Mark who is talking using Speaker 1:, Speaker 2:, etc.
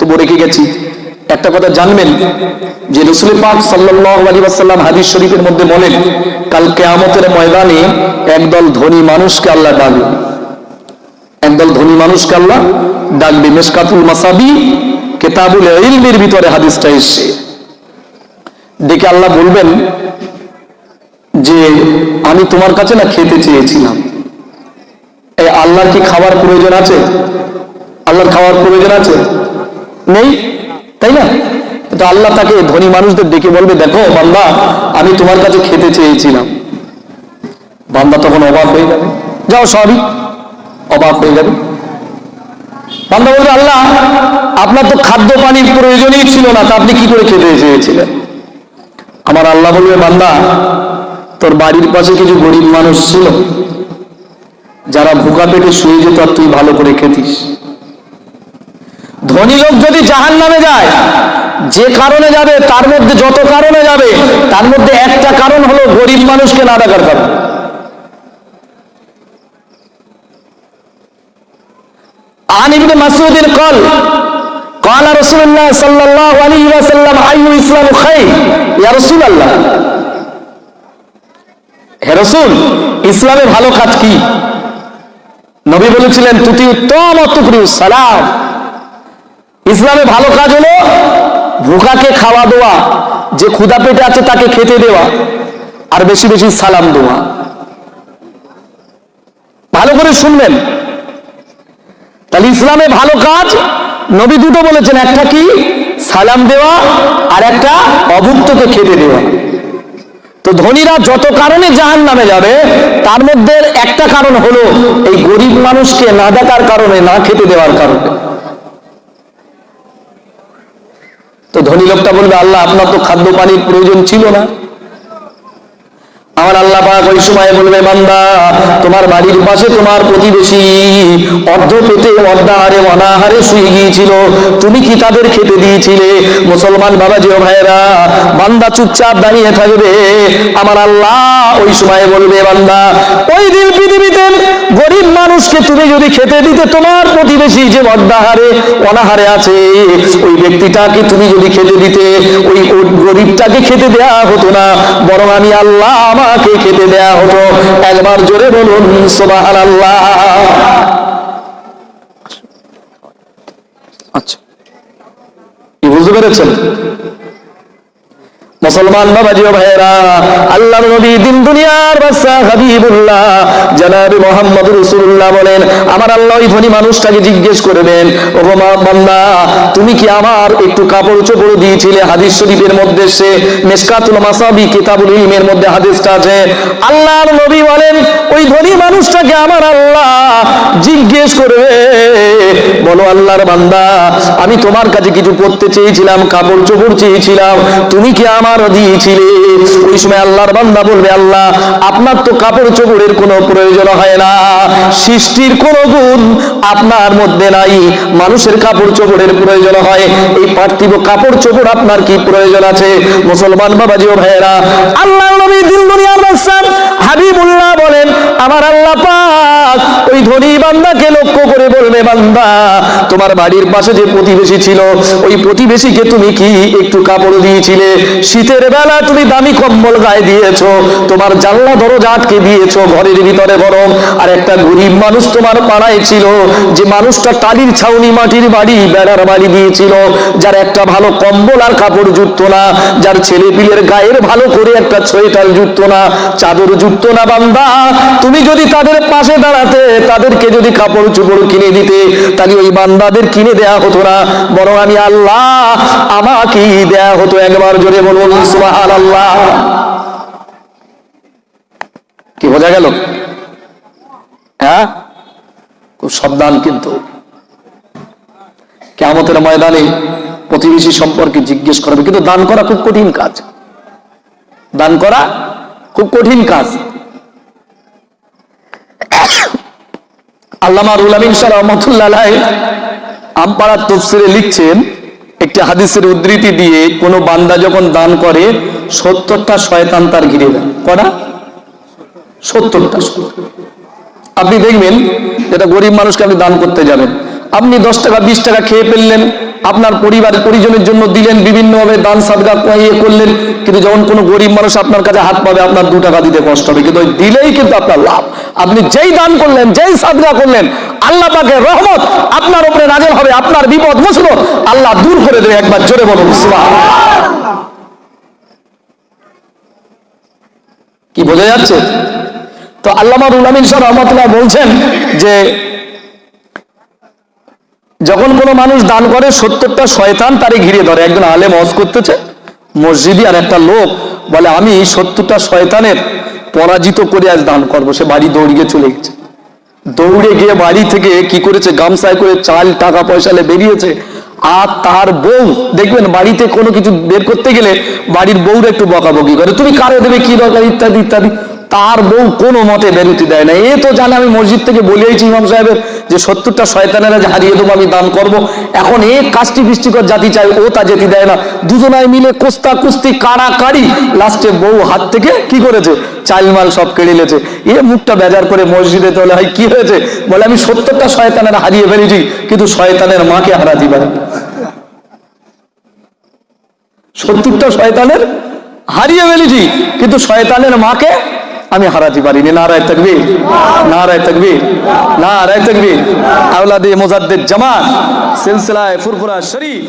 Speaker 1: বক্তব্য রেখে গেছি। একটা কথা জানবেন যে রাসূল পাক সাল্লাল্লাহু আলাইহি ওয়াসাল্লাম হাদিস শরীফের মধ্যে বলেন, কাল কিয়ামতের ময়দানে একদল ধনী মানুষকে আল্লাহ ডাকবে, একদল ধনী মানুষকে আল্লাহ ডাকবে। মিশকাতুল মাসাবি কিতাবুল ইলমের ভিতরে হাদিসটা এসেছে। ডেকে আল্লাহ বলবেন যে আমি তোমার কাছে না খেতে চেয়েছিলাম। এই আল্লাহর কি খাবার প্রয়োজন আছে? আল্লাহর খাওয়ার প্রয়োজন আছে? নেই, তাই না? তো আল্লাহ তাকে ধনী মানুষদের ডেকে বলবে, দেখো বান্দা, আমি তোমার কাছে খেতে চেয়েছিলাম। বান্দা তখন অবাক হয়ে যাবে, যাও স্বাভাবিক অবাক হয়ে যাবে। বান্দা বলবে, আল্লাহ আপনার তো খাদ্য পানির প্রয়োজনই ছিল না, তা আপনি কি করে খেতে চেয়েছিলেন? আমার আল্লাহ বলবে, বান্দা তোর বাড়ির পাশে কিছু গরিব মানুষ ছিল, যারা ভুকা পেটে শুয়ে যেত আর তুই ভালো করে খেতিস। ধনী লোক যদি জাহান্নামে যায়, যে কারণে যাবে, তার মধ্যে যত কারণে যাবে, তার মধ্যে একটা কারণ হলো গরিব মানুষকে না ডাকার কারণ। عن ابن مسعود قال قال رسول الله صلى الله عليه وسلم أي الإسلام خير يا رسول الله। হে রাসূল, ইসলামে ভালো কাজ কি? নবী বলেছিলেন, তুতি উত্তম তুকরি সালাম। ইসলামে ভালো কাজ হলো ভুকাকে খাওয়া দেওয়া, যে ক্ষুধা পেটে আছে তাকে খেতে দেওয়া, আর বেশি বেশি সালাম দেওয়া। ভালো করে শুনবেন, তাহলে ইসলামে ভালো কাজ নবী দুটো বলেছেন, একটা কি সালাম দেওয়া, আর একটা অভুক্তকে খেতে দেওয়া। তো ধনীরা যত কারণে জাহান্নামে যাবে, তার মধ্যে একটা কারণ হলো এই গরিব মানুষকে না ডাকার কারণে, না খেতে দেওয়ার কারণে। তো ধনী লোকটা বলবে, আল্লাহ আপনার তো খাদ্য পানির প্রয়োজন ছিল না। আমার আল্লাহ পাক ওই সময় বলবে, বান্দা তোমার বাড়ির পাশে তোমার প্রতিবেশী অর্ধ পেটে অর্ধাহারে অনাহারে শুয়ে গিয়েছিল, তুমি কি তাদের খেতে দিয়েছিলে? মুসলমান বাবাজি ও ভাইয়েরা, বান্দা চুপচাপ দাঁড়িয়ে থাকবে। আমার আল্লাহ ওই সময় বলবে, বান্দা ওই দিন পৃথিবীতে গরিব মানুষকে তুমি যদি খেতে দিতে, তোমার প্রতিবেশী যে অর্ধাহারে অনাহারে আছে, ওই ব্যক্তিটাকে তুমি যদি খেতে দিতে, ওই গরিবটাকে খেতে দেয়া হতো না, বরং আমি আল্লাহ আমাকে খেতে দেয়া হতো। একবার জোরে বলুন সুবহানাল্লাহ। আচ্ছা, কি বুঝতে পেরেছেন মুসলমান বাবাজি ও ভাইয়েরা? আল্লাহর নবী দিন দুনিয়ার বাদশা হাবিবুল্লাহ জনাবে মুহাম্মদ রাসূলুল্লাহ বলেন, আমার আল্লাহ ওই ধনী মানুষটাকে জিজ্ঞেস করবেন, ও বান্দা তুমি কি আমার একটু কাপড় চোপড় দিয়েছিলে? হাদিস শরীফের মধ্যে সে মিশকাতুল মাসাবি কিতাবুল ইলমের মধ্যে হাদিসটা আছে। আল্লাহর নবী বলেন, ওই ধনী মানুষটাকে আমার আল্লাহ জিজ্ঞেস করবে, বলো আল্লাহর বান্দা, আমি তোমার কাছে কিছু পড়তে চেয়েছিলাম, কাপড় চোপড় চেয়েছিলাম, তুমি কি আমার দিয়েছিলে? ওই সময় আল্লাহর বান্দা বলবে, আল্লাহ আপনার তো কাপড় চোপড়ের কোনো প্রয়োজন হয় না, সৃষ্টির কোনো গুণ আপনার মধ্যে নাই, মানুষের কাপড় চোপড়ের প্রয়োজন হয়, এই পার্থিব কাপড় চোপড় আপনার কি প্রয়োজন আছে? মুসলমান বাবাজি ও ভাইয়েরা, আল্লাহর নবী দিন দুনিয়ার বাদশা হাবিবুল্লাহ বলেন, আমার আল্লাহ পাক ওই ধনী বান্দাকে লক্ষ্য করে বলবে, বান্দা তোমার বাড়ির পাশে যে প্রতিবেশী ছিল, ওই প্রতিবেশীকে তুমি কি একটু কাপড় দিয়েছিলে? শীতের বেলা তুমি দামি কম্বল গায়ে দিয়েছো, তোমার জানলা দরজা আটকে দিয়েছো, ঘরের ভিতরে গরম। আর একটা গরিব মানুষ তোমার পাড়ায় ছিল, যে মানুষটা টালির ছাউনি মাটির বাড়ি বেড়ার বাড়ি দিয়েছিল, যার একটা ভালো কম্বল আর কাপড় জুটতো না, যার ছেলে পিলের গায়ের ভালো করে একটা সোয়েটার জুটতো না, চাদর জুটতো না। বান্দা তুমি যদি তাদের পাশে দাঁড়াতে, তাদেরকে যদি কাপড় চোপড় কিনে দিতে, তাহলে ওই বান্দাদের কিনে দেয়া হতো না, বরং আমি আল্লাহ আমাকেই দেয়া হতো। একবার জোরে বলুন সুবহানাল্লাহ। কি বোঝা গেল? হ্যাঁ, খুব সাবধান। কিন্তু কিয়ামতের ময়দানে প্রতিবেশী সম্পর্কে জিজ্ঞেস করবে। কিন্তু দান করা খুব কঠিন কাজ, দান করা খুব কঠিন কাজ। আল্লামা রুহুল আমিন শাহ রাহমাতুল্লাহ আলাইহি আমপাড়ার তাফসীরে লিখছেন, একটি হাদিসের উদ্ধৃতি দিয়ে, কোন বান্দা যখন দান করে 70টা শয়তান তার ঘিরে দেয়। কটা? 70টা। আপনি দেখবেন, যেটা গরিব মানুষকে আপনি দান করতে যাবেন, আপনি 10 টাকা 20 টাকা খেয়ে ফেললেন, আপনার পরিবারের পরিজনের জন্য দিলেন, বিভিন্নভাবে দান সাদকা করলেন, কিন্তু যখন কোনো গরিব মানুষ আপনার কাছে হাত পাবে আপনার 2 টাকা দিতে কষ্ট হবে, কিন্তু ওই দিলেই কিন্তু আপনার লাভ। আপনি যেই দান করলেন, যেই সাদকা করলেন, আল্লাহ পাকের রহমত আপনার উপরে নাযিল হবে, আপনার বিপদ মুসিবত আল্লাহ দূর করে দেবে। একবার জোরে বলুন সুবহানাল্লাহ। কি বোঝা যাচ্ছে? তো আল্লামা রুহুল আমিন শাহ রাহমাতুল্লাহ বলছেন যে যখন কোনো মানুষ দান করে 70টা শয়তান তারে ঘিরে ধরে। একজন আলেম ওয়াজ করতেছে মসজিদে, আর একটা লোক বলে আমি 70টা শয়তানের পরাজিত করে আজ দান করবো। সে বাড়ি দৌড়িয়ে চলে গেছে, দৌড়ে গিয়ে বাড়ি থেকে কি করেছে, গামছায় করে চাল টাকা পয়সা বেরিয়েছে। আর তার বউ দেখবেন বাড়িতে কোনো কিছু বের করতে গেলে বাড়ির বউরা একটু বকাবকি করে, তুমি কারে দেবে, কি দরকার, ইত্যাদি ইত্যাদি। তার বউ কোনো মতে বেরোতে দেয় না। এ তো জানে আমি মসজিদ থেকে বলিয়েছি ইমাম সাহেবের যে 70টা শয়তানেরা যে হারিয়ে দেবো, আমি দান করব। এখন এ কাষ্টি বৃষ্টিকর জাতি চাই, ও তা যেতে দেয় না। দুজনায় মিলে কোস্তা কুস্তি কাড়াকাড়ি, লাস্টে বউ হাত থেকে কি করেছে, চালমাল সব কেড়ে নিয়েছে। এ মুখটা বেজার করে মসজিদে তোলে, হয় কি হয়েছে, বলে আমি 70টা শয়তানেরা হারিয়ে ফেলেছি, কিন্তু শয়তানের মাকে হারাতে পারি। 70টা শয়তানের হারিয়ে ফেলেছি, কিন্তু শয়তানের মাকে আমি হারাতে পারিনি। নারায়ে তাকবীর, নারায়ে তাকবীর, নারায়ে তাকবীর। আওলাদে মুজাদ্দিদ জামাত সিলসিলায়ে ফুরফুরা শরীফ